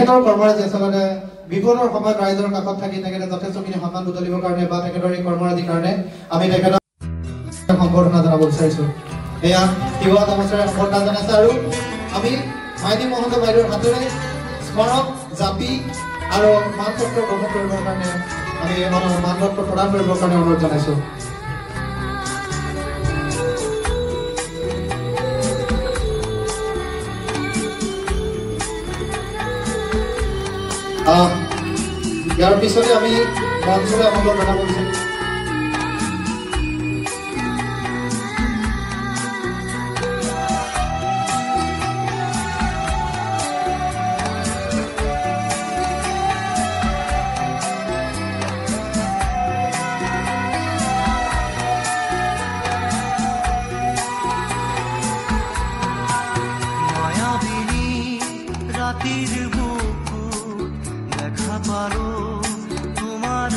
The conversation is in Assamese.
তেখেতৰ কৰ্মৰাজি আচলতে বিপদৰ সময়ত ৰাইজৰ কাষত থাকি তেখেতে যথেষ্টখিনি সন্মান বুটলিবৰ কাৰণে বা তেখেতৰ এই কৰ্মৰাজিৰ কাৰণে আমি তেখেতক সম্বৰ্ধনা জনাব বিচাৰিছোঁ। এয়া তিৱা তামোচেৰে সম্বৰ্ধনা জনাইছে আৰু আমি মাইনী মহন্ত বাইদেউৰ হাতেৰে স্মাৰক জাপি আৰু মানপত্ৰ গ্ৰহণ কৰিবৰ কাৰণে আমি মানপত্ৰ প্ৰদান কৰিবৰ কাৰণে অনুৰোধ জনাইছোঁ। ইয়াৰ পিছতে আমি মঞ্চলৈ আমন্ত্ৰণ জনাব বিচাৰিম। ৰাতেৰ বুকু দেখা পাৰো তোমাৰ